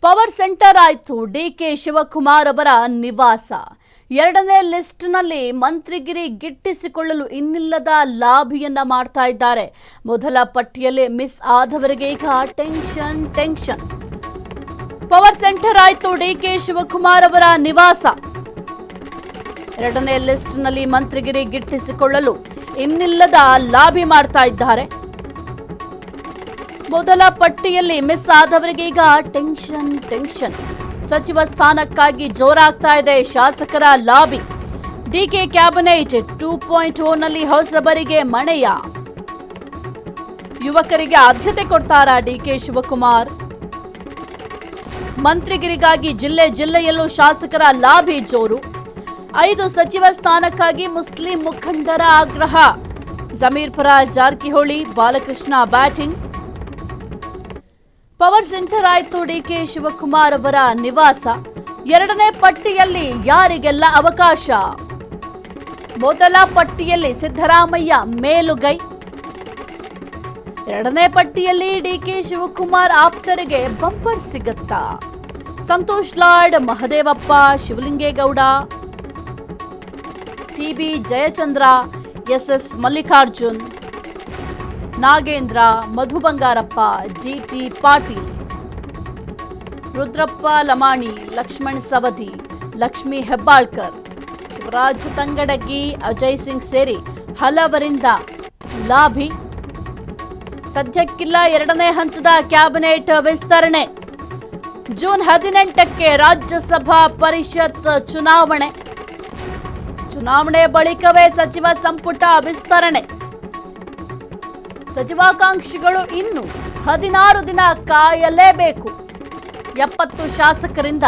Power centre ಆಯ್ತು DK Shivakumar ಅವರ ನಿವಾಸ. ಎರಡನೇ ಲಿಸ್ಟ್ನಲ್ಲಿ ಮಂತ್ರಿಗಿರಿ ಗಿಟ್ಟಿಸಿಕೊಳ್ಳಲು ಇನ್ನಿಲ್ಲದ ಲಾಭಿಯನ್ನ ಮಾಡ್ತಾ ಇದ್ದಾರೆ. ಮೊದಲ ಪಟ್ಟಿಯಲ್ಲಿ ಮಿಸ್ ಆದವರಿಗೆ ಈಗ ಟೆನ್ಷನ್. ಪವರ್ ಸೆಂಟರ್ ಆಯ್ತು ಡಿಕೆ ಶಿವಕುಮಾರ್ ಅವರ ನಿವಾಸ. ಎರಡನೇ ಲಿಸ್ಟ್ನಲ್ಲಿ ಮಂತ್ರಿಗಿರಿ ಗಿಟ್ಟಿಸಿಕೊಳ್ಳಲು ಇನ್ನಿಲ್ಲದ ಲಾಭಿ ಮಾಡ್ತಾ ಇದ್ದಾರೆ. ಮೊದಲ ಪಟ್ಟಿಯಲ್ಲಿ ಮಿಸ್ ಆದವರಿಗೆ ಈಗ ಟೆನ್ಷನ್. ಸಚಿವ ಸ್ಥಾನಕ್ಕಾಗಿ ಜೋರಾಗ್ತಾ ಇದೆ ಶಾಸಕರ ಲಾಬಿ. ಡಿಕೆ ಕ್ಯಾಬಿನೆಟ್ 2.0 ನಲ್ಲಿ ಹೊಸಬರಿಗೆ ಮಣೆಯ. ಯುವಕರಿಗೆ ಆದ್ಯತೆ ಕೊಡ್ತಾರಾ ಡಿಕೆ ಶಿವಕುಮಾರ್? ಮಂತ್ರಿಗಿರಿಗಾಗಿ ಜಿಲ್ಲೆಯಲ್ಲೂ ಶಾಸಕರ ಲಾಬಿ ಜೋರು. 5 ಸಚಿವ ಸ್ಥಾನಕ್ಕಾಗಿ ಮುಸ್ಲಿಂ ಮುಖಂಡರ ಆಗ್ರಹ. ಜಮೀರ್ ಪರ Jarkiholi, Balakrishna batting. Power centre ಆಯ್ತು ಡಿಕೆ ಶಿವಕುಮಾರ್ ಅವರ ನಿವಾಸ. ಎರಡನೇ ಪಟ್ಟಿಯಲ್ಲಿ ಯಾರಿಗೆಲ್ಲ ಅವಕಾಶ? ಮೊದಲ ಪಟ್ಟಿಯಲ್ಲಿ ಸಿದ್ದರಾಮಯ್ಯ ಮೇಲುಗೈ. ಎರಡನೇ ಪಟ್ಟಿಯಲ್ಲಿ ಡಿಕೆ ಶಿವಕುಮಾರ್ ಆಪ್ತರಿಗೆ ಬಂಪರ್ ಸಿಗತ್ತಾ? ಸಂತೋಷ್ ಲಾಡ್, ಮಹದೇವಪ್ಪ, ಶಿವಲಿಂಗೇಗೌಡ, ಟಿಬಿ ಜಯಚಂದ್ರ, ಎಸ್ ಮಲ್ಲಿಕಾರ್ಜುನ್, ನಾಗೇಂದ್ರ, ಮಧು ಬಂಗಾರಪ್ಪ, ಜಿಟಿ ಪಾಟೀಲ್, ರುದ್ರಪ್ಪ ಲಮಾಣಿ, ಲಕ್ಷ್ಮಣ್ ಸವದಿ, ಲಕ್ಷ್ಮೀ ಹೆಬ್ಬಾಳ್ಕರ್, ಶಿವರಾಜ್ ತಂಗಡಗಿ, ಅಜಯ್ ಸಿಂಗ್ ಸೇರಿ ಹಲವರಿಂದ ಲಾಭಿ. ಸದ್ಯಕ್ಕಿಲ್ಲ ಎರಡನೇ ಹಂತದ ಕ್ಯಾಬಿನೆಟ್ ವಿಸ್ತರಣೆ. ಜೂನ್ 18ಕ್ಕೆ ರಾಜ್ಯಸಭಾ ಪರಿಷತ್ ಚುನಾವಣೆ ಬಳಿಕವೇ ಸಚಿವ ಸಂಪುಟ ವಿಸ್ತರಣೆ. ಸಚಿವಾಕಾಂಕ್ಷಿಗಳು ಇನ್ನು 16 ದಿನ ಕಾಯಲೇಬೇಕು. 70 ಶಾಸಕರಿಂದ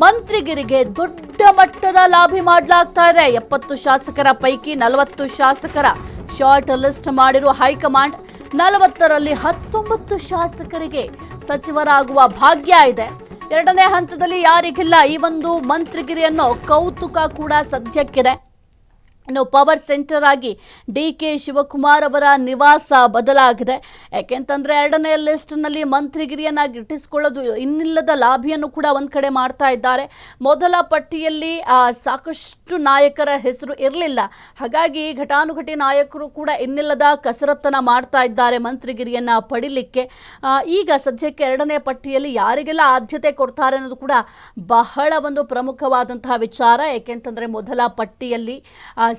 ಮಂತ್ರಿಗಿರಿಗೆ ದೊಡ್ಡ ಮಟ್ಟದ ಲಾಭಿ ಮಾಡಲಾಗ್ತಾ ಇದೆ. 70 ಶಾಸಕರ ಪೈಕಿ 40 ಶಾಸಕರ ಶಾರ್ಟ್ ಲಿಸ್ಟ್ ಮಾಡಿರುವ ಹೈಕಮಾಂಡ್ 40ರಲ್ಲಿ 19 ಶಾಸಕರಿಗೆ ಸಚಿವರಾಗುವ ಭಾಗ್ಯ ಇದೆ. ಎರಡನೇ ಹಂತದಲ್ಲಿ ಯಾರಿಗಿಲ್ಲ ಈ ಒಂದು ಮಂತ್ರಿಗಿರಿ ಅನ್ನೋ ಕೌತುಕ ಕೂಡ ಸದ್ಯಕ್ಕಿದೆ. ಇನ್ನು ಪವರ್ ಸೆಂಟರ್ ಆಗಿ ಡಿಕೆ ಶಿವಕುಮಾರ್ ಅವರ ನಿವಾಸ ಬದಲಾಗಿದೆ. ಯಾಕೆಂತಂದ್ರೆ ಎರಡನೇ ಲಿಸ್ಟ್ನಲ್ಲಿ ಮಂತ್ರಿಗಿರಿಯನ್ನ ಗಿಟ್ಟಿಸಿಕೊಳ್ಳೋದು ಇನ್ನಿಲ್ಲದ ಲಾಭಿಯನ್ನು ಕೂಡ ಒಂದ್ ಕಡೆ ಮಾಡ್ತಾ ಇದ್ದಾರೆ. ಮೊದಲ ಪಟ್ಟಿಯಲ್ಲಿ ಸಾಕಷ್ಟು ನಾಯಕರ ಹೆಸರು ಇರಲಿಲ್ಲ. ಹಾಗಾಗಿ ಘಟಾನುಘಟಿ ನಾಯಕರು ಕೂಡ ಇನ್ನಿಲ್ಲದ ಕಸರತ್ತನ್ನ ಮಾಡ್ತಾ ಇದ್ದಾರೆ ಮಂತ್ರಿಗಿರಿಯನ್ನ ಪಡಿಲಿಕ್ಕೆ. ಈಗ ಸದ್ಯಕ್ಕೆ ಎರಡನೇ ಪಟ್ಟಿಯಲ್ಲಿ ಯಾರಿಗೆಲ್ಲ ಆದ್ಯತೆ ಕೊಡ್ತಾರೆ ಅನ್ನೋದು ಕೂಡ ಬಹಳ ಒಂದು ಪ್ರಮುಖವಾದಂತಹ ವಿಚಾರ. ಯಾಕೆಂತಂದ್ರೆ ಮೊದಲ ಪಟ್ಟಿಯಲ್ಲಿ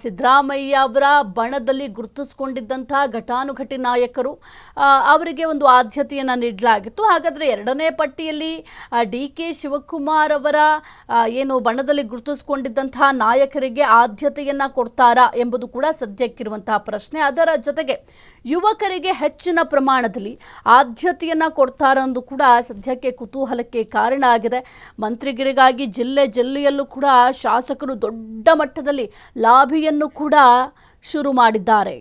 ಸಿದ್ದರಾಮಯ್ಯ ಅವರ ಬಣದಲ್ಲಿ ಗುರುತಿಸಿಕೊಂಡಿದ್ದಂತಹ ಘಟಾನುಘಟಿ ನಾಯಕರು ಅವರಿಗೆ ಒಂದು ಆದ್ಯತೆಯನ್ನು ನೀಡಲಾಗಿತ್ತು. ಹಾಗಾದರೆ ಎರಡನೇ ಪಟ್ಟಿಯಲ್ಲಿ ಡಿಕೆ ಶಿವಕುಮಾರ್ ಅವರ ಏನು ಬಣದಲ್ಲಿ ಗುರುತಿಸಿಕೊಂಡಿದ್ದಂತಹ ನಾಯಕರಿಗೆ ಆದ್ಯತೆಯನ್ನು ಕೊಡ್ತಾರಾ ಎಂಬುದು ಕೂಡ ಸದ್ಯಕ್ಕಿರುವಂತಹ ಪ್ರಶ್ನೆ. ಅದರ ಜೊತೆಗೆ ಯುವಕರಿಗೆ ಹೆಚ್ಚಿನ ಪ್ರಮಾಣದಲ್ಲಿ ಆದ್ಯತೆಯನ್ನು ಕೊಡ್ತಾರ ಎಂದು ಕೂಡ ಸದ್ಯಕ್ಕೆ ಕುತೂಹಲಕ್ಕೆ ಕಾರಣ ಆಗಿದೆ. ಮಂತ್ರಿಗಿರಿಗಾಗಿ ಜಿಲ್ಲೆಯಲ್ಲೂ ಕೂಡ ಶಾಸಕರು ದೊಡ್ಡ ಮಟ್ಟದಲ್ಲಿ ಲಾಭಿಯನ್ನು ಕೂಡ ಶುರು ಮಾಡಿದ್ದಾರೆ.